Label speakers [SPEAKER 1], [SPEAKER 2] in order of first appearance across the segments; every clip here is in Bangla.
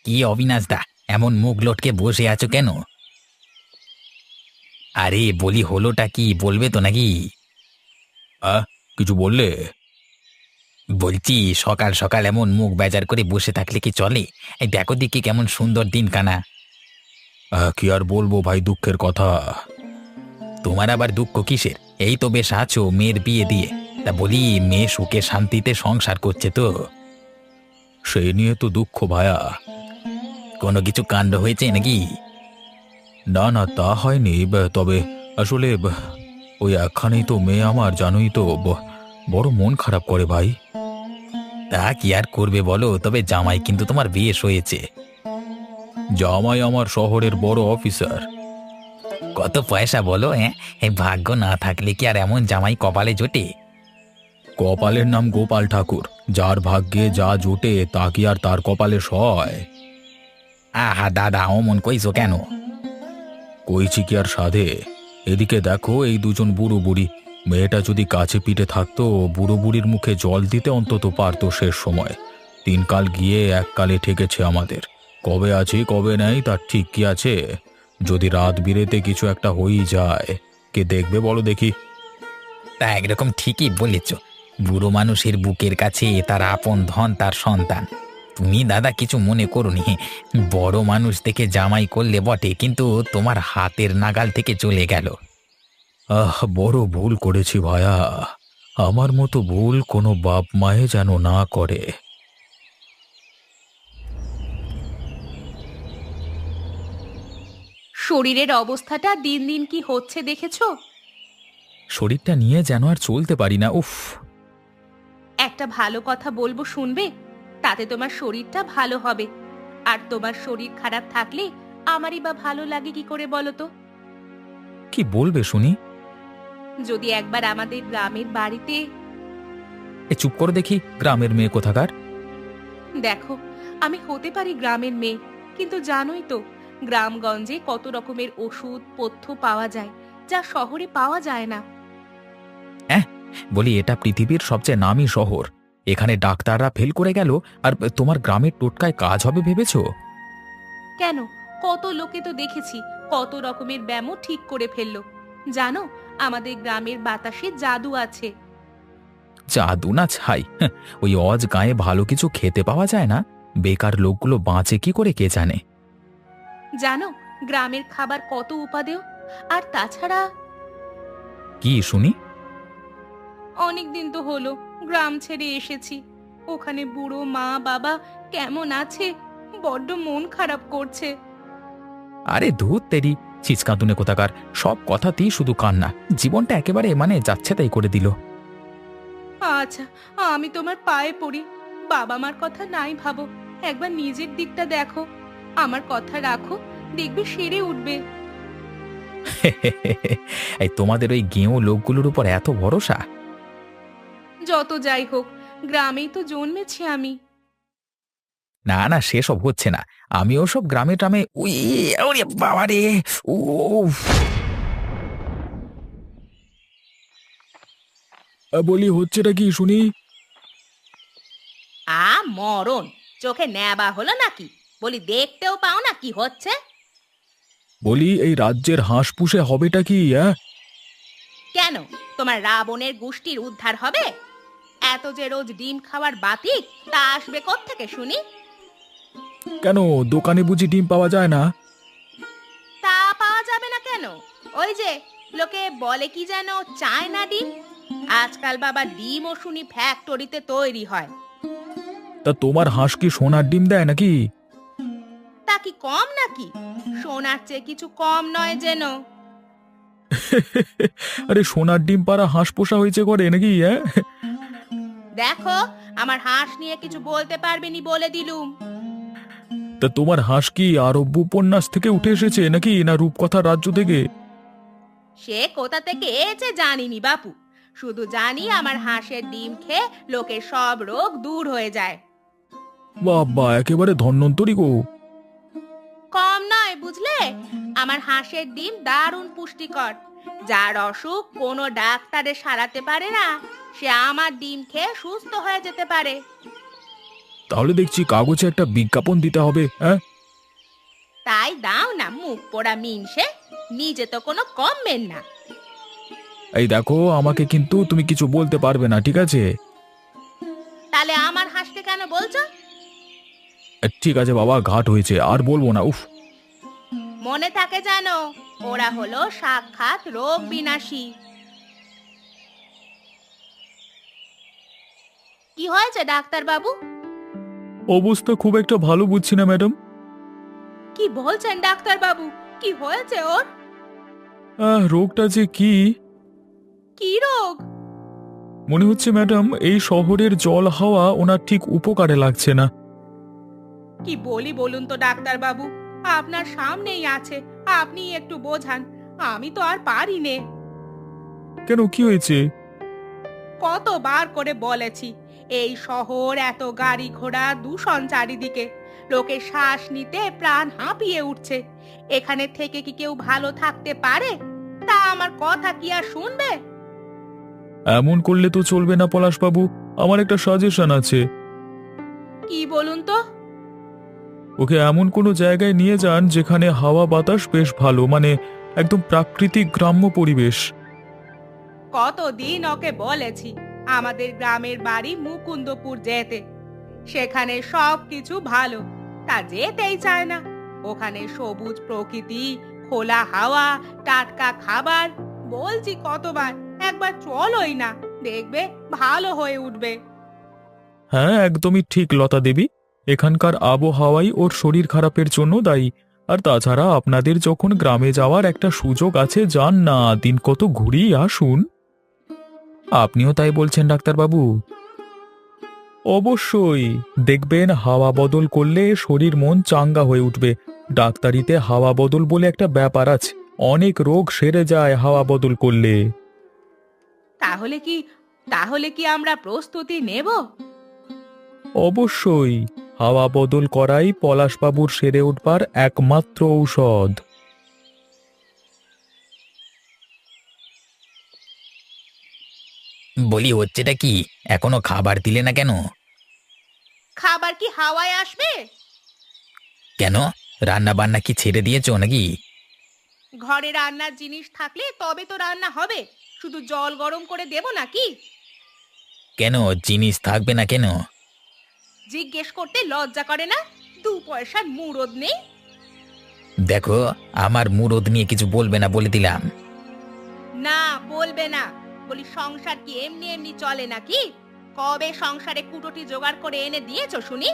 [SPEAKER 1] কি অবিনাশ দা, এমন মুখ লটকে বসে আছো কেন? আরে বলি, হলোটা কি বলবে তো নাকি? কিছু বললে? বলছি, সকাল সকাল এমন মুখ বেজার করে বসে থাকলে কি চলে? এই দেখো দিকে কেমন সুন্দর দিন কানা। কি আর বলবো ভাই, দুঃখের কথা। তোমার আবার দুঃখ কিসের? এই তো বেশ আছো মেয়ের বিয়ে দিয়ে। তা বলি, মেয়ে সুখে শান্তিতে সংসার করছে তো? সেই নিয়ে তো দুঃখ ভায়া। কোনো কিছু কাণ্ড হয়েছে নাকি? না না, তা হয়নি। তবে আসলে ওই একখানেই তো মেয়ে আমার, জানোই তো। বড় মন খারাপ করে ভাই। তা কি আর করবে বলো, তবে জামাই কিন্তু তোমার বিয়ে হয়েছে। জামাই আমার শহরের বড় অফিসার। কত পয়সা বলো, হ্যাঁ? এই ভাগ্য না থাকলে কি আর এমন জামাই কপালে জোটে? কপালের নাম গোপাল ঠাকুর। যার ভাগ্যে যা জোটে তা কি আর তার কপালে সয়? আহা দাদা, অমন কইছো কেন? কইছি কি আর সাধে? এদিকে দেখো, এই দুজন বুড়ো বুড়ি। মেয়েটা যদি কাছে পিঠে থাকতো, বুড়ো বুড়ির মুখে জল দিতে অন্তত পারতো শেষ সময়। 3 কাল গিয়ে 1 কালে ঠেকেছে আমাদের। কবে আছি কবে নেই তার ঠিক কি আছে? যদি রাত বিরেতে কিছু একটা হয়েই যায়, কে দেখবে বলো দেখি? তা একরকম ঠিকই বলেছ। বুড়ো মানুষের বুকের কাছে তার আপন ধন তার সন্তান। তুমি দাদা কিছু মনে করোনি। বড় মানুষ থেকে জামাই করলে বটে, কিন্তু তোমার হাতের নাগাল থেকে চলে গেল। বড় ভুল করেছি ভায়া। আমার মতো ভুল কোনো বাপ মায়ে যেন না করে।
[SPEAKER 2] শরীরের অবস্থাটা দিন দিন কি হচ্ছে দেখেছো?
[SPEAKER 1] শরীরটা নিয়ে যেন আর চলতে পারি না, উফ।
[SPEAKER 2] একটা ভালো কথা বলবো, শুনবে? তাতে তোমার শরীরটা ভালো হবে। আর তোমার শরীর খারাপ থাকলে আমারই বা ভালো লাগে কি করে বলো তো?
[SPEAKER 1] কি বলবে শুনি?
[SPEAKER 2] যদি একবার আমাদের গ্রামের বাড়িতে।
[SPEAKER 1] চুপ করে দেখি, গ্রামের মেয়ে কোথাকার।
[SPEAKER 2] দেখো, আমি হতে পারি গ্রামের মেয়ে, কিন্তু জানোই তো গ্রামগঞ্জে কত রকমের ওষুধ পথ্য পাওয়া যায়, যা শহরে পাওয়া যায় না।
[SPEAKER 1] হ্যাঁ, বলি এটা পৃথিবীর সবচেয়ে নামী শহর। এখানে ডাক্তাররা ফেল করে গেল, আর তোমার গ্রামের টোটকায় কাজ হবে ভেবেছো?
[SPEAKER 2] কেন? কত লোকে তো দেখেছি কত রকমের ব্যামো ঠিক করে ফেললো। জানো, আমাদের গ্রামের বাতাসে জাদু আছে।
[SPEAKER 1] জাদু না ছাই, হ্যাঁ। ওই অজ গায়ে ভালো কিছু খেতে পাওয়া যায় না? বেকার লোকগুলো বাঁচে কি করে কে জানে।
[SPEAKER 2] জানো, গ্রামের খাবার কত উপাদেয়। আর তাছাড়া
[SPEAKER 1] কি শুনি?
[SPEAKER 2] অনেক দিন তো হলো গ্রাম ছেড়ে এসেছি। ওখানে বুড়ো মা বাবা কেমন আছে, বড্ড মন খারাপ করছে।
[SPEAKER 1] আরে ধুত তেরি, ছিচকাঁতুনে কোথাকার। সব কথাতেই শুধু কান্না। জীবনটা একেবারে যাচ্ছে তাই করে দিল।
[SPEAKER 2] আচ্ছা, আমি তোমার পায়ে পড়ি। বাবা মার কথা নাই ভাবো, একবার নিজের দিকটা দেখো। আমার কথা রাখো, দেখবে সেরে উঠবে।
[SPEAKER 1] এই তোমাদের ওই গেঁয়ো লোকগুলোর উপর এত ভরসা?
[SPEAKER 2] যত যাই হোক, গ্রামেই তো জন্মেছি আমি।
[SPEAKER 1] না না, সেসব হচ্ছে না। আমি ওসব গ্রামে ট্রামে উই, ওরে বাবা রে। উফ। বলি, হচ্ছেটা কি শুনি?
[SPEAKER 2] মরণ! চোখে নেবা হলো নাকি? বলি, দেখতেও পাও না কি হচ্ছে?
[SPEAKER 1] বলি, এই রাজ্যের হাঁস পুষে হবেটা কি?
[SPEAKER 2] কেন? তোমার রাবণের গোষ্ঠীর উদ্ধার হবে? এত যে রোজ ডিম খাওয়ার বাতিক, তা আসবে কোত্থেকে শুনি?
[SPEAKER 1] কেন, দোকানে বুঝি ডিম পাওয়া যায় না?
[SPEAKER 2] তা পাওয়া যাবে না কেন? ওই যে লোকে বলে কি যেন চায়না ডিম। আজকাল বাবা ডিমও শুনি ফ্যাক্টরিতে তৈরি হয়।
[SPEAKER 1] তা তোমার হাঁস কি সোনার ডিম দেয় নাকি?
[SPEAKER 2] তা কি কম নাকি? সোনার চেয়ে কিছু কম নয় যেন।
[SPEAKER 1] আরে সোনার ডিম পাড়া হাঁস পোষা হয়েছে করে নাকি?
[SPEAKER 2] দেখো, আমার হাঁস নিয়ে কিছু বলতে পারবেনি বলে দিলুম।
[SPEAKER 1] তা তোমার হাঁস কি আরব্য উপন্যাস থেকে উঠে এসেছে নাকি, না রূপকথার রাজ্য থেকে?
[SPEAKER 2] সে কোথা থেকে এসে জানিনি বাপু, শুধু জানি আমার হাঁসের ডিম খেয়ে লোকের সব রোগ দূর হয়ে যায়।
[SPEAKER 1] বাবা, একেবারে ধন্বন্তরী গো।
[SPEAKER 2] কম নয় বুঝলে। আমার হাঁসের ডিম দারুণ পুষ্টিকর। যার অসুখ কোনো ডাক্তারে সারাতে পারে না, সে আমার ডিম খেয়ে সুস্থ হয়ে যেতে পারে।
[SPEAKER 3] তাহলে দেখছি কাগজে একটা বিজ্ঞাপন দিতে হবে। হ্যাঁ,
[SPEAKER 2] তাই দাও না, মুখ পোড়া মিনসে, নিজে তো কোনো কমবেন না।
[SPEAKER 3] এই দেখো, আমাকে কিন্তু তুমি কিছু বলতে পারবে না, ঠিক আছে?
[SPEAKER 2] তাহলে আমার হাসতে কেন বলছো?
[SPEAKER 3] ঠিক আছে বাবা, ঘাট হয়েছে, আর বলবো না। উফ।
[SPEAKER 2] মনে থাকে জানো, ওরা হলো সাক্ষাৎ রোগ বিনাশী। কি হয়েছে ডাক্তার বাবু?
[SPEAKER 3] অবস্থা খুব একটা ভালো বুঝছি না ম্যাডাম।
[SPEAKER 2] কি বলছেন ডাক্তার বাবু? কি হয়েছে ওর?
[SPEAKER 3] রোগটা যে কি
[SPEAKER 2] কি রোগ?
[SPEAKER 3] মনে হচ্ছে ম্যাডাম, এই শহরের জল হাওয়া ওনার ঠিক উপকারে লাগছে না।
[SPEAKER 2] কি বলি বলুন তো ডাক্তার বাবু, আপনার সামনেই আছে, আপনি একটু বোঝান, আমি তো আর পারি নে।
[SPEAKER 3] কেন, কি হয়েছে?
[SPEAKER 2] কতবার করে বলেছি, এই শহর এত গাড়ি ঘোড়া দূষণ চারিদিকে, লোকে শ্বাস নিতে প্রাণ হাঁপিয়ে উঠছে। এখানে থেকে কি কেউ ভালো থাকতে পারে? তা আমার কথা কি আর শুনবে?
[SPEAKER 3] এমন করলে তো চলবে না পলাশবাবু, আমার একটা সাজেশন আছে।
[SPEAKER 2] কি বলুন তো?
[SPEAKER 3] ওকে এমন কোনো জায়গায় নিয়ে যান যেখানে হাওয়া বাতাস বেশ ভালো, মানে একদম প্রাকৃতিক গ্রাম্য পরিবেশ।
[SPEAKER 2] কতদিন ওকে বলেছি আমাদের গ্রামের বাড়ি মুকুন্দপুর যেতে, সেখানে সব কিছু ভালো, তা যেতেই চায় না। ওখানে সবুজ প্রকৃতি, খোলা হাওয়া, টাটকা খাবার, বলছি কতবার, একবার চলোই না, দেখবে ভালো হয়ে উঠবে।
[SPEAKER 3] হ্যাঁ, একদমই ঠিক লতা দেবী, এখানকার আবহাওয়াই ওর শরীর খারাপের জন্য দায়ী। আর তাছাড়া আপনাদের যখন গ্রামে যাওয়ার একটা সুযোগ আছে, যান না, দিন কত ঘুরিয়ে আসুন। আপনিও তাই বলছেন ডাক্তারবাবু? অবশ্যই, দেখবেন হাওয়া বদল করলে শরীর মন চাঙ্গা হয়ে উঠবে। ডাক্তারিতে হাওয়া বদল বলে একটা ব্যাপার আছে, অনেক রোগ সেরে যায় হাওয়া বদল করলে।
[SPEAKER 2] তাহলে কি তাহলে কি আমরা প্রস্তুতি নেব?
[SPEAKER 3] অবশ্যই, হাওয়া বদল করাই পলাশবাবুর সেরে উঠবার একমাত্র ঔষধ।
[SPEAKER 1] বলি, হচ্ছেটা কি? এখনো খাবার দিলে না কেন?
[SPEAKER 2] খাবার কি হাওয়ায় আসবে?
[SPEAKER 1] কেন, রান্না বান্না কি ছেড়ে দিয়েছো নাকি?
[SPEAKER 2] ঘরে রান্নার জিনিস থাকলে তবে তো রান্না হবে, শুধু জল গরম করে দেব নাকি?
[SPEAKER 1] কেন, জিনিস থাকবে না কেন?
[SPEAKER 2] জিজ্ঞেস করতে লজ্জা করে না? দু পয়সার মুরদ নেই?
[SPEAKER 1] দেখো, আমার মুরদ নিয়ে কিছু বলবে না বলে দিলাম।
[SPEAKER 2] না, বলবে না। বলি, সংসার কি এমনি এমনি চলে নাকি? কবে সংসারে কুটোটি জোগাড় করে এনে দিয়েছো শুনি?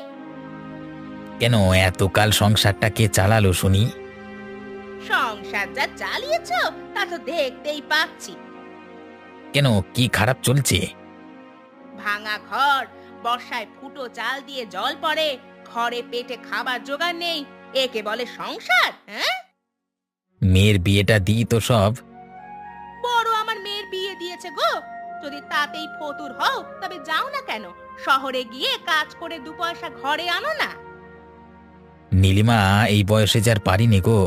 [SPEAKER 1] কেন, এতকাল সংসারটা কে চালালো শুনি?
[SPEAKER 2] সংসার যা চালিয়েছো তা তো দেখতেই পাচ্ছি।
[SPEAKER 1] কেন, কি খারাপ চলছে?
[SPEAKER 2] ভাঙা ঘর, বর্ষায় ফুটো চাল দিয়ে জল পড়ে, ঘরে পেটে খাবার জোগাড় নেই, একে বলে সংসার? হ্যাঁ,
[SPEAKER 1] মেয়ের বিয়েটা দিই তো সব।
[SPEAKER 2] বড় আমার মেয়ের বিয়ে দিয়েছে গো। যদি তাতেই ফতুর হও তবে যাও না কেন, শহরে গিয়ে কাজ করে দু পয়সা ঘরে আনো না।
[SPEAKER 1] নীলিমা, এই বয়সে যার পারিনি গো।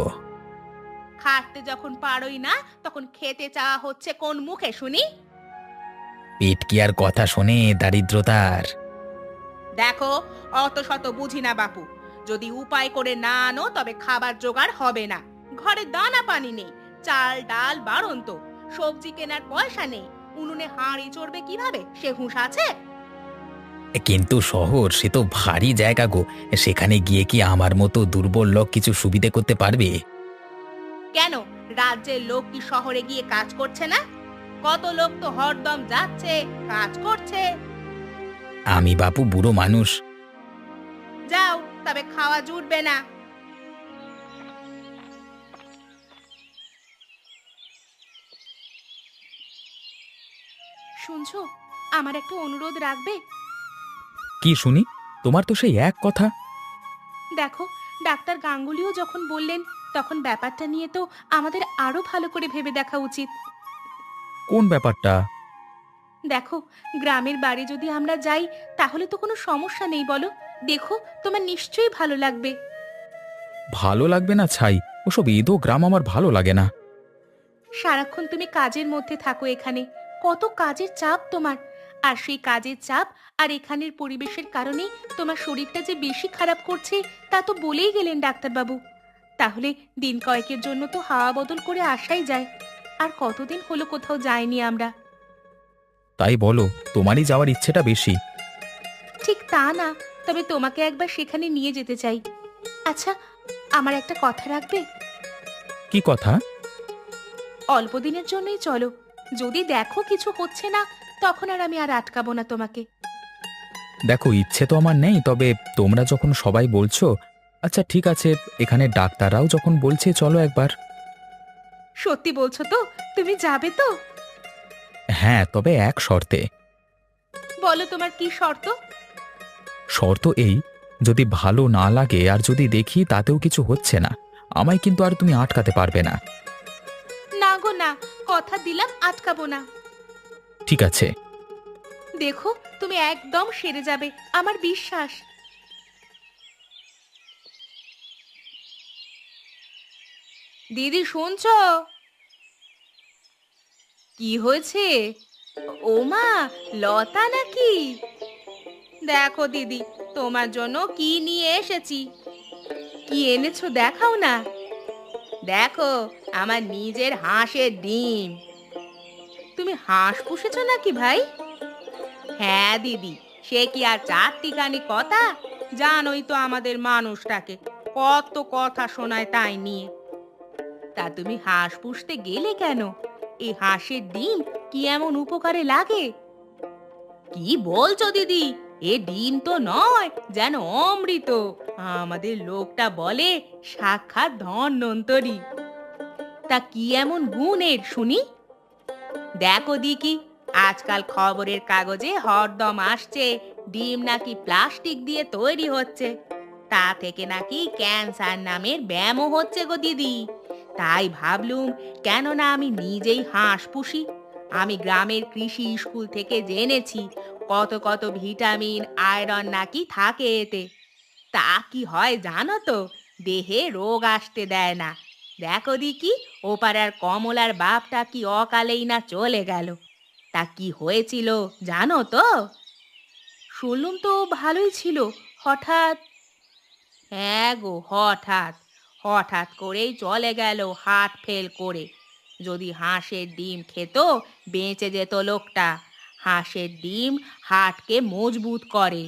[SPEAKER 2] খাটতে যখন পারোই না, তখন খেতে চাওয়া হচ্ছে কোন মুখে শুনি?
[SPEAKER 1] পেট কি আর কথা শোনে দারিদ্রতার?
[SPEAKER 2] দেখো, অত শত বুঝি না বাপু, যদি উপায় করে না আনো তবে খাবার জোগাড় হবে না। ঘরে দানা পানি নেই, চাল ডাল বাড়ন্ত, সবজি কেনার পয়সা নেই, উনুনে হাঁড়ি চড়বে কিভাবে সে হুঁশ আছে?
[SPEAKER 1] কিন্তু শহর সে তো ভারী জায়গা গো, সেখানে গিয়ে কি আমার মতো দুর্বল লোক কিছু সুবিধে করতে পারবে?
[SPEAKER 2] কেন, রাজ্যের লোক কি শহরে গিয়ে কাজ করছে না? কত লোক তো হরদম যাচ্ছে, কাজ করছে।
[SPEAKER 1] আমি বাপু বুড়ো মানুষ।
[SPEAKER 2] যাও, তবে খাওয়া জুটবে না। শুনছো, আমার একটা অনুরোধ রাখবে?
[SPEAKER 3] কি শুনি? তোমার তো সেই এক কথা।
[SPEAKER 2] দেখো, ডাক্তার গাঙ্গুলিও যখন বললেন, তখন ব্যাপারটা নিয়ে তো আমাদের আরো ভালো করে ভেবে দেখা উচিত।
[SPEAKER 3] কোন ব্যাপারটা?
[SPEAKER 2] দেখো, গ্রামের বাড়ি যদি আমরা যাই তাহলে তো কোনো সমস্যা নেই বলো? দেখো, তোমার নিশ্চয়ই ভালো লাগবে।
[SPEAKER 3] ভালো লাগবে না ছাই, ওসব ঈদও গ্রাম আমার ভালো লাগে না।
[SPEAKER 2] সারাক্ষণ তুমি কাজের মধ্যে থাকো এখানে, কত কাজের চাপ তোমার। আর সেই কাজের চাপ আর এখানের পরিবেশের কারণে তোমার শরীরটা যে বেশি খারাপ করছে তা তো বলেই গেলেন ডাক্তারবাবু। তাহলে দিন কয়েকের জন্য তো হাওয়া বদল করে আসাই যায়। আর কতদিন হলো কোথাও যাইনি আমরা।
[SPEAKER 3] তাই বলো, তোমারই যাওয়ার ইচ্ছেটা বেশি।
[SPEAKER 2] ঠিক তা না, তবে তোমাকে একবার সেখানে নিয়ে যেতে চাই। আচ্ছা, আমার একটা কথা রাখবে?
[SPEAKER 3] কি কথা?
[SPEAKER 2] অল্প দিনের জন্যই চলো। যদি দেখো কিছু হচ্ছে না, তখন আর আমি আর আটকাবো না তোমাকে।
[SPEAKER 3] দেখো, ইচ্ছে তো আমার নেই, তবে তোমরা যখন সবাই বলছো, আচ্ছা ঠিক আছে, এখানে ডাক্তাররাও যখন বলছে চলো একবার।
[SPEAKER 2] সত্যি বলছো তো? তুমি যাবে তো?
[SPEAKER 3] হ্যাঁ, তবে এক শর্তে।
[SPEAKER 2] বলো তোমার কি শর্ত?
[SPEAKER 3] শর্ত এই, যদি ভালো না লাগে আর যদি দেখি তাতেও কিছু হচ্ছে না, আমায় কিন্তু আর তুমি আটকাতে পারবে না।
[SPEAKER 2] না গো না, কথা দিলাম আটকাবো না।
[SPEAKER 3] ঠিক আছে।
[SPEAKER 2] দেখো, তুমি একদম সেরে যাবে, আমার বিশ্বাস। দিদি শুনছো? কি হয়েছে? ও মা, লতা নাকি? দেখো দিদি, তোমার জন্য কি নিয়ে এসেছি। কি এনেছো দেখাও না। দেখো, আমার নিজের হাঁসের ডিম। তুমি হাঁস পুষেছো নাকি ভাই? হ্যাঁ দিদি, সে কি আর চারটিখানি কথা? জানোই তো আমাদের মানুষটাকে, কত কথা শোনায় তাই নিয়ে। তা তুমি হাঁস পুষতে গেলে কেন? এই হাঁসের ডিম কি এমন উপকারে লাগে? কি বলছো দিদি? এ ডিম তো নয়, যেন অমৃত। আমাদের লোকটা বলে সাক্ষাৎ ধন্বন্তরী। তা কি এমন গুণ এর শুনি? দেখো দিকি, আজকাল খবরের কাগজে হরদম আসছে ডিম নাকি প্লাস্টিক দিয়ে তৈরি হচ্ছে। তা থেকে নাকি ক্যান্সার নামের ব্যামো হচ্ছে গো দিদি। তাই ভাবলুম, কেননা আমি নিজেই হাঁস পুষি। আমি গ্রামের কৃষি স্কুল থেকে জেনেছি কত কত ভিটামিন আয়রন নাকি থাকে এতে। তা কি হয় জানো তো? দেহে রোগ আসতে দেয় না। দেখো দিকি, ও পাড়ার কমলার বাপটা কি অকালেই না চলে গেল। তা কি হয়েছিল জানো তো? শুনলুম তো ভালোই ছিল, হঠাৎ। হ্যাঁ গো, হঠাৎ। হঠাৎ করেই চলে গেল হার্ট ফেল করে। যদি হাঁসের ডিম খেত, বেঁচে যেত লোকটা। হাঁসের ডিম হার্টকে মজবুত করে।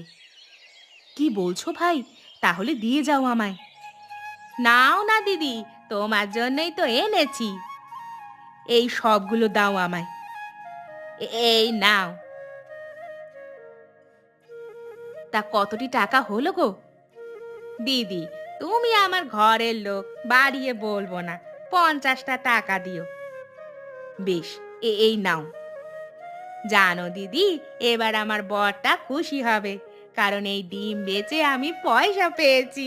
[SPEAKER 2] কি বলছো ভাই? তাহলে দিয়ে যাও আমায়। নাও না দিদি, তোমার জন্যই তো এনেছি। এই সবগুলো দাও আমায়। এই নাও। তা কতটি টাকা হলো গো? দিদি, তুমি আমার ঘরের লোক, বাড়িয়ে বলবো না। 50টা টাকা দিও। বেশ, এই নাও। জানো দিদি, এবার আমার বরটা খুশি হবে, কারণ এই ডিম বেচে আমি পয়সা পেয়েছি।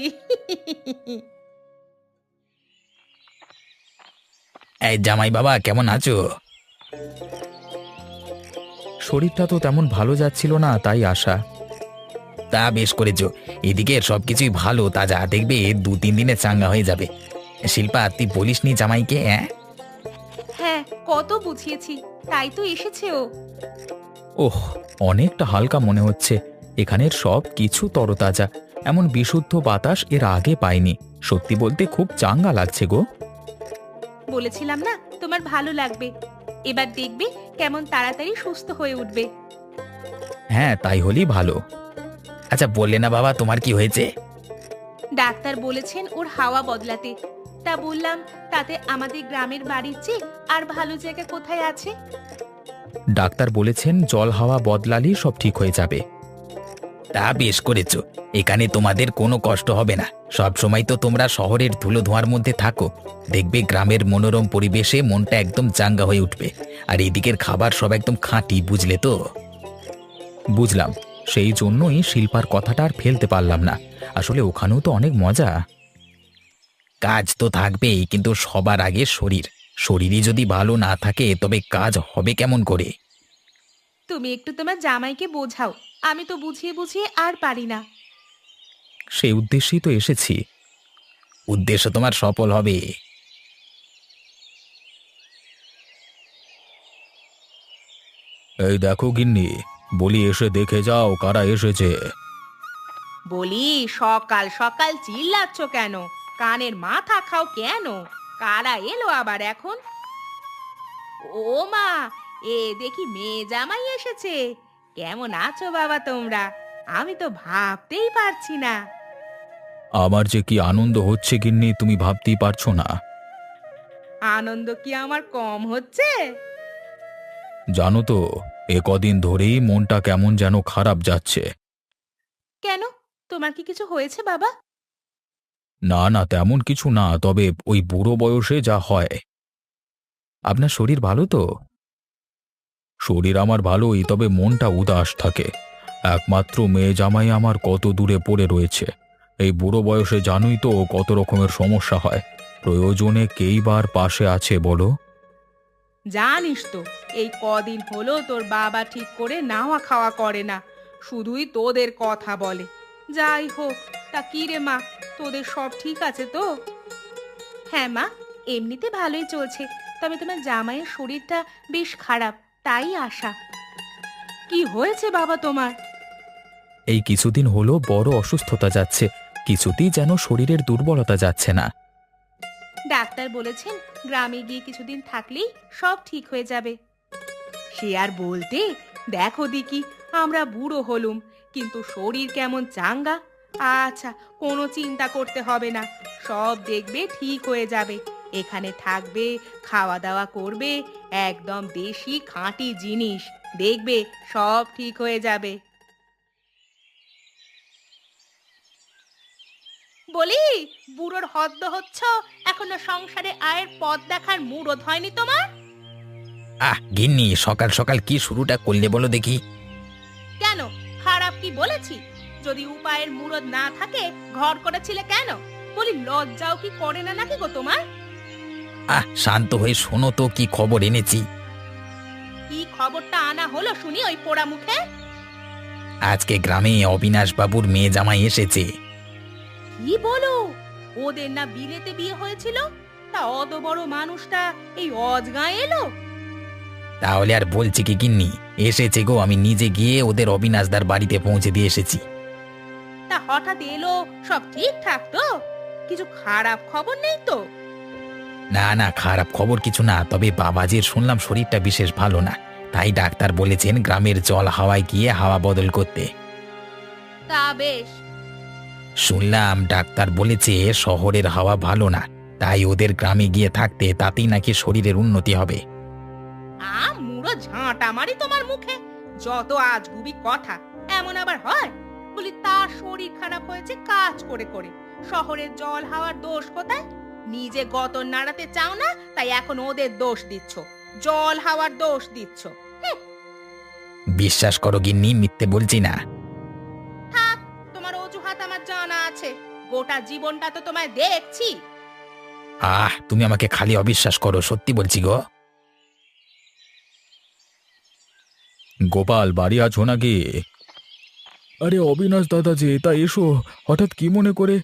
[SPEAKER 1] এই জামাই বাবা, কেমন আছো?
[SPEAKER 3] শরীরটা তো তেমন ভালো যাচ্ছিল না, তাই আশা।
[SPEAKER 1] তা বেশ করেছো। এদিকে সবকিছুই ভালো তাজা, দেখবে 2-3 দিনে চাঙ্গা হয়ে যাবে। শিল্পা, তুই বলিসনি জামাইকে? হ্যাঁ।
[SPEAKER 2] হ্যাঁ, কত বুঝিয়েছি, তাই তো এসেছে ও।
[SPEAKER 3] ওহ, অনেকটা হালকা মনে হচ্ছে। এখানের সব কিছু তরতাজা, এমন বিশুদ্ধ বাতাস এর আগে পাইনি। সত্যি বলতে খুব চাঙ্গা লাগছে গো।
[SPEAKER 2] বলেছিলাম না তোমার ভালো লাগবে। এবার দেখবে কেমন তাড়াতাড়ি সুস্থ হয়ে উঠবে।
[SPEAKER 3] হ্যাঁ, তাই হলেই ভালো।
[SPEAKER 1] আচ্ছা, বললে না বাবা তোমার কি হয়েছে?
[SPEAKER 2] ডাক্তার বলেছেন ওর হাওয়া বদলাতে। তা বললাম, তাতে আমাদের গ্রামের বাড়ির চেয়ে আর ভালো জায়গা কোথায় আছে?
[SPEAKER 3] ডাক্তার বলেছেন জল হাওয়া বদলালেই সব ঠিক হয়ে যাবে।
[SPEAKER 1] তা বেশ করেছো। এখানে তোমাদের কোনো কষ্ট হবে না। সব সময় তো তোমরা শহরের ধুলো ধোঁয়ার মধ্যে থাকো। দেখবে গ্রামের মনোরম পরিবেশে মনটা একদম চাঙ্গা হয়ে উঠবে। আর এদিকের খাবার সব একদম খাঁটি, বুঝলে তো?
[SPEAKER 3] বুঝলাম, সেই জন্যই শিল্পার কথাটা আর ফেলতে পারলাম না। আসলে ওখানেও তো অনেক মজা।
[SPEAKER 1] কাজ তো থাকবেই, কিন্তু সবার আগে শরীর। শরীরই যদি ভালো না থাকে তবে কাজ হবে কেমন করে?
[SPEAKER 2] তুমি একটু তোমার জামাইকে বোঝাও। আমি তো বুঝিয়ে বুঝিয়ে আর পারি না।
[SPEAKER 3] সেই উদ্দেশ্যেই তো এসেছি।
[SPEAKER 1] উদ্দেশ্য তোমার সফল হবে।
[SPEAKER 3] এই দেখো গিন্নি, বলি এসে দেখে যাও কারা এসেছে।
[SPEAKER 2] বলি সকাল সকাল চিল্লাচ্ছ কেন? কানের মাথা খাও কেন? কারা এলো আবার এখন? ও মা, এ দেখি মেয়ে জামাই এসেছে। কেমন আছো বাবা তোমরা? আমি তো ভাবতেই পারছি না।
[SPEAKER 3] আমার যে কি আনন্দ হচ্ছে গিন্নি, তুমি ভাবতেই পারছো না।
[SPEAKER 2] আনন্দ কি আমার কম হচ্ছে?
[SPEAKER 3] জানো তো, এ কদিন ধরেই মনটা কেমন যেন খারাপ যাচ্ছে।
[SPEAKER 2] কেন, তোমার কি কিছু হয়েছে বাবা?
[SPEAKER 3] না না, তেমন কিছু না, তবে ওই বুড়ো বয়সে যা হয়। আপনার শরীর ভালো তো? শরীর আমার ভালোই, তবে মনটা উদাস থাকে। একমাত্র মেয়ে জামাই আমার কত দূরে পড়ে রয়েছে। এই বুড়ো বয়সে জানোই তো কত রকমের সমস্যা হয়। প্রয়োজনে কেই বার পাশে আছে বলো?
[SPEAKER 2] জানিস তো, এই কদিন হলো তোর বাবা ঠিক করে নাওয়া খাওয়া করে না, শুধুই তোদের কথা বলে। যাই হোক, তা কি রে মা, তোদের সব ঠিক আছে তো? হ্যাঁ মা, এমনিতে ভালোই চলছে, তবে তোমার জামাইয়ের শরীরটা বেশ খারাপ, তাই আশা। কি হয়েছে বাবা তোমার?
[SPEAKER 3] এই কিছুদিন হলো বড় অসুস্থতা যাচ্ছে, কিছুতেই যেন শরীরের দুর্বলতা যাচ্ছে না।
[SPEAKER 2] ডাক্তার বলেছেন গ্রামে গিয়ে কিছুদিন থাকলেই সব ঠিক হয়ে যাবে। সে আর বলতে, দেখো দিকি, আমরা বুড়ো হলুম, কিন্তু শরীর কেমন চাঙ্গা। আচ্ছা, কোনো চিন্তা করতে হবে না, সব দেখবে ঠিক হয়ে যাবে। এখানে থাকবে, খাওয়া দাওয়া করবে, একদম দেশি খাঁটি জিনিস, দেখবে সব ঠিক হয়ে যাবে। বলি, বুড়োর হদ্দ হচ্ছ, এখনো সংসারে আয়ের পথ দেখার মুরদ হয়নি তোমার?
[SPEAKER 1] গিন্নি, সকাল সকাল কি শুরুটা করলে বলো দেখি?
[SPEAKER 2] কেন, খারাপ কি বলেছি? যদি উপায়ের মুরদ না থাকে ঘর করেছিলে কেন? বলি লজ্জাও কি করে না নাকি গো তোমার?
[SPEAKER 1] শান্ত হয়ে শোনো তো, কি খবর এনেছি।
[SPEAKER 2] কি খবরটা আনা হলো শুনি ওই পোড়া মুখে?
[SPEAKER 1] আজকে গ্রামে অবিনাশ বাবুর মেয়ে জামাই এসেছে।
[SPEAKER 2] কি বলো? ওদের না বিলেতে বিয়ে হয়েছিল? তা অত বড় মানুষটা এই অজগাঁ এলো?
[SPEAKER 1] তাহলে আর বলছি কি গিন্নি, এসেছে গো, আমি নিজে গিয়ে ওদের অবিনাশদার বাড়িতে পৌঁছে দিয়ে এসেছি।
[SPEAKER 2] তা হঠাৎ এলো, সব ঠিকঠাক তো? কিছু খারাপ খবর নেই তো?
[SPEAKER 1] না না, খারাপ খবর কিছু না, তবে বাবাজির শুনলাম শরীরটা বিশেষ ভালো না, তাই ডাক্তার বলেছেন গ্রামের জল হাওয়ায় গিয়ে হাওয়া বদল করতে।
[SPEAKER 2] তা বেশ।
[SPEAKER 1] শুনলাম ডাক্তার বলেছে শহরের হাওয়া ভালো না, তাই ওদের গ্রামে গিয়ে থাকতে, তাতেই নাকি শরীরের উন্নতি হবে।
[SPEAKER 2] মুড়ো ঝাঁটা মারি তোমার মুখে, যত আজগুবি কথা। এমন আবার হয়? বলি তার শরীর খারাপ হয়েছে কাজ করে করে, শহরের জল হাওয়ার দোষ কোথায়? নিজে গতর নাড়াতে চাও না, তাই এখন ওদের দোষ দিচ্ছ, জল হাওয়ার দোষ দিচ্ছ।
[SPEAKER 1] বিশ্বাস করো গিন্নি, মিথ্যে বলছি না।
[SPEAKER 2] থাক, তোমার অজুহাত আমার জানা আছে, গোটা জীবনটা তো তোমায় দেখছি।
[SPEAKER 1] তুমি আমাকে খালি অবিশ্বাস করো, সত্যি বলছি গো।
[SPEAKER 3] গোপাল, বাড়ি আছো নাকি? আরে অবিনাশ দাদা যে, তা এসো, হঠাৎ কি মনে করে?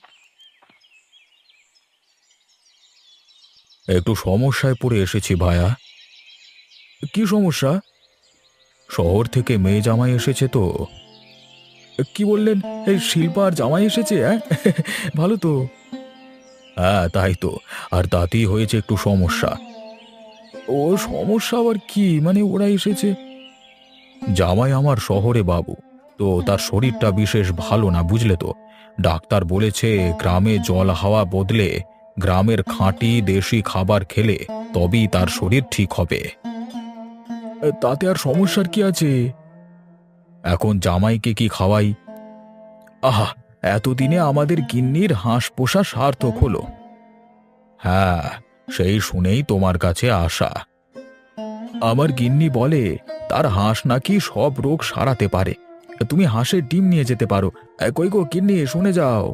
[SPEAKER 3] একটু সমস্যায় পড়ে এসেছি ভায়া। কি সমস্যা? শহর থেকে মেয়ে জামাই এসেছে তো। কি বললেন? এই শিল্পা আর জামাই এসেছে? ভালো তো। হ্যাঁ তাই তো, আর তাতেই হয়েছে একটু সমস্যা। ও সমস্যা আবার কি, মানে ওরা এসেছে? জামাই আমার শহরে বাবু, তো তার শরীরটা বিশেষ ভালো না, বুঝলে তো। ডাক্তার বলেছে গ্রামে জল হাওয়া বদলে গ্রামের খাঁটি দেশি খাবার খেলে তবেই তার শরীর ঠিক হবে। তাতে আর সমস্যার কি আছে? এখন জামাইকে কি খাওয়াই? আহা, এতদিনে আমাদের গিন্নির হাঁস পোষা সার্থক হলো। হ্যাঁ, সেই শুনেই তোমার কাছে আসা। আমার গিন্নি বলে তার হাঁস নাকি সব রোগ সারাতে পারে। তুমি হাঁসের ডিম নিয়ে যেতে পারো। কই গো গিন্নি, শুনে যাও।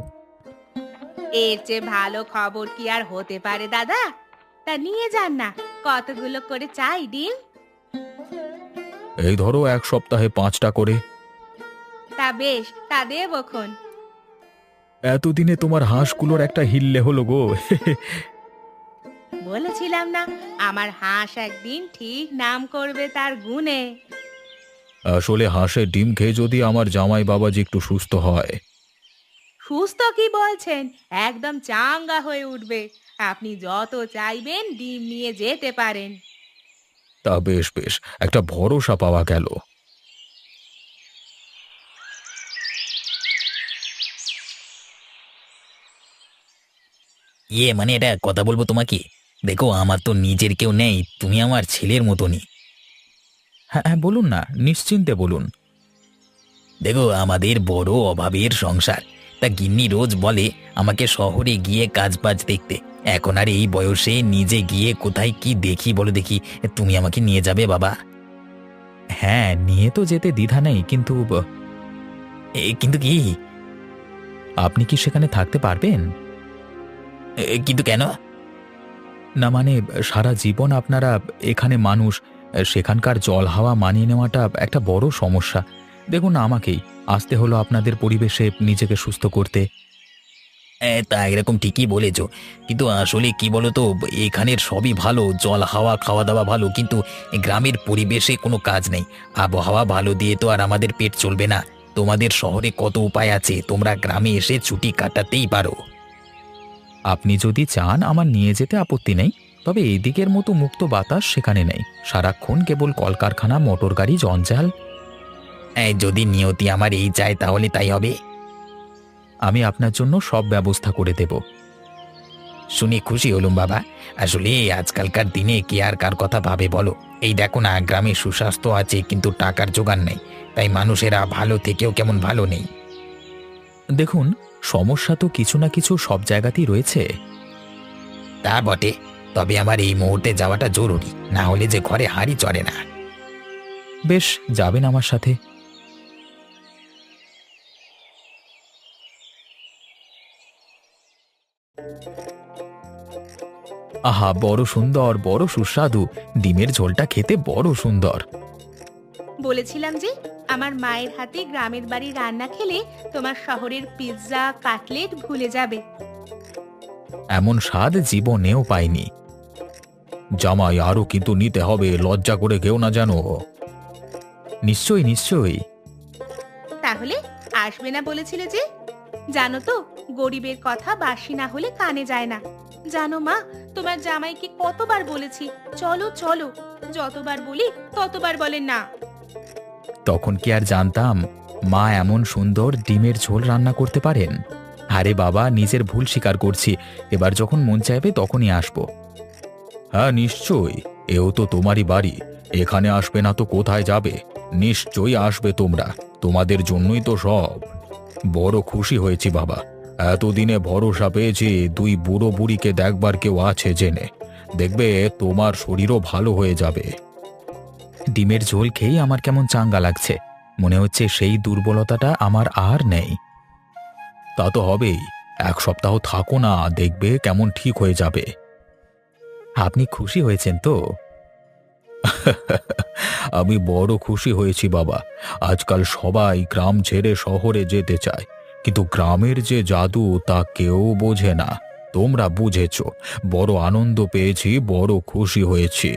[SPEAKER 2] এর চেয়ে ভালো খবর কি আর হতে পারে দাদা? তা নিয়ে যান না, কতগুলো করে চাই ডিম?
[SPEAKER 3] এই ধরো, এক সপ্তাহে 5টা করে।
[SPEAKER 2] তা বেশ, তা দেবখন।
[SPEAKER 3] এতদিনে তোমার হাঁসগুলোর একটা হিল্লে হলো গো।
[SPEAKER 2] বলেছিলাম না, আমার হাঁস একদিন ঠিক নাম করবে তার গুণে।
[SPEAKER 3] আসলে হাঁসের ডিম খেয়ে যদি আমার জামাই বাবাজি একটু সুস্থ হয়।
[SPEAKER 2] সুস্থ কি বলছেন? একদম চাঙ্গা হয়ে উঠবে। আপনি যত চাইবেন ডিম নিয়ে যেতে পারেন।
[SPEAKER 3] তা বেশ বেশ, একটা ভরসা পাওয়া গেল।
[SPEAKER 1] মানে এটা কথা বলবো তোমাকে। দেখো আমার তো নিজের কেউ নেই, তুমি আমার ছেলের মতনই।
[SPEAKER 3] হ্যাঁ হ্যাঁ, বলুন না, নিশ্চিন্তে বলুন।
[SPEAKER 1] দেখো আমাদের বড় অভাবের সংসার। তা গিন্নি রোজ বলে আমাকে শহরে গিয়ে কাজ বাজ দেখতে। এখন আর এই বয়সে নিজে গিয়ে কোথায় কি দেখি বলো দেখি। তুমি আমাকে নিয়ে যাবে বাবা?
[SPEAKER 3] হ্যাঁ, নিয়ে তো যেতে দ্বিধা নেই, কিন্তু
[SPEAKER 1] কিন্তু কি?
[SPEAKER 3] আপনি কি সেখানে থাকতে পারবেন?
[SPEAKER 1] কিন্তু কেন?
[SPEAKER 3] না মানে, সারা জীবন আপনারা এখানে মানুষ, সেখানকার জল হাওয়া মানিয়ে নেওয়াটা একটা বড় সমস্যা। দেখুন না, আমাকেই আসতে হলো আপনাদের পরিবেশে নিজেকে সুস্থ করতে।
[SPEAKER 1] তা এরকম ঠিকই বলেছ, কিন্তু আসলে কি বলো তো, এখানের সবই ভালো, জল হাওয়া খাওয়া দাওয়া ভালো, কিন্তু গ্রামের পরিবেশে কোনো কাজ নেই। আবহাওয়া ভালো দিয়ে তো আর আমাদের পেট চলবে না। তোমাদের শহরে কত উপায় আছে, তোমরা গ্রামে এসে ছুটি কাটাতেই পারো।
[SPEAKER 3] আপনি যদি চান আমার নিয়ে যেতে আপত্তি নেই, তবে এদিকের মতো মুক্ত বাতাস সেখানে নেই। সারাক্ষণ কেবল কলকারখানা, মোটর গাড়ি, জঞ্জাল।
[SPEAKER 1] যদি নিয়তি আমার এই চায় তাহলে তাই হবে।
[SPEAKER 3] আমি আপনার জন্য সব ব্যবস্থা করে দেব।
[SPEAKER 1] শুনে খুশি হলুম বাবা। আসলে আজকালকার দিনে কে আর কার কথা ভাবে বলো। এই দেখো না, গ্রামে সুস্বাস্থ্য আছে কিন্তু টাকার জোগান নেই, তাই মানুষেরা ভালো থেকেও কেমন ভালো নেই।
[SPEAKER 3] দেখুন, সমস্যা তো কিছু না কিছু সব জায়গাতেই রয়েছে।
[SPEAKER 1] তা বটে, তবে আমার এই মুহূর্তে যাওয়াটা জরুরি, না হলে যে ঘরে হাঁড়ি চড়ে না।
[SPEAKER 3] বেশ, যাবেন আমার সাথে। আহা, বড় সুন্দর, বড় সুস্বাদু। ডিমের ঝোলটা খেতে বড় সুন্দর।
[SPEAKER 2] বলেছিলাম যে আমার মায়ের হাতে গ্রামের বাড়ি রান্না খেলে তোমার শহরের পিৎজা কাটলেট ভুলে যাবে।
[SPEAKER 3] এমন স্বাদ জীবনেও পাইনি। জামাই, আরও কিন্তু নিতে হবে, লজ্জা করে কেউ না জানো। নিশ্চয়ই নিশ্চয়ই।
[SPEAKER 2] তাহলে আসবে না বলেছিলে যে? জানো তো, গরিবের কথা বাসি না হলে কানে যায় না। জানো মা, তোমার জামাইকে কতবার বলেছি চলো চলো, যতবার বলি ততবার বলে না।
[SPEAKER 3] তখন কি আর জানতাম মা এমন সুন্দর ডিমের ঝোল রান্না করতে পারেন। আরে বাবা, নিজের ভুল স্বীকার করছি। এবার যখন মন চাইবে তখনই আসবো। হ্যাঁ নিশ্চয়ই, এও তো তোমারই বাড়ি। এখানে আসবে না তো কোথায় যাবে? নিশ্চয়ই আসবে তোমরা, তোমাদের জন্যই তো সব। বড় খুশি হয়েছি বাবা, এতদিনে ভরসা পেয়েছি দুই বুড়ো বুড়িকে দেখবার কেউ আছে জেনে। দেখবে তোমার শরীরও ভালো হয়ে যাবে। ডিমের ঝোল খেয়েই আমার কেমন চাঙ্গা লাগছে। মনে হচ্ছে সেই দুর্বলতাটা আমার আর নেই। তা তো হবেই, 1 সপ্তাহ থাকো না, দেখবে কেমন ঠিক হয়ে যাবে। আপনি খুশি হয়েছেন তো? আমি বড় খুশি হয়েছি বাবা। আজকাল সবাই গ্রাম ছেড়ে শহরে যেতে চায়, কিন্তু গ্রামের যে জাদু তা কেউ বোঝে না। তোমরা বুঝেছ, বড় আনন্দ পেয়েছি, বড় খুশি হয়েছি।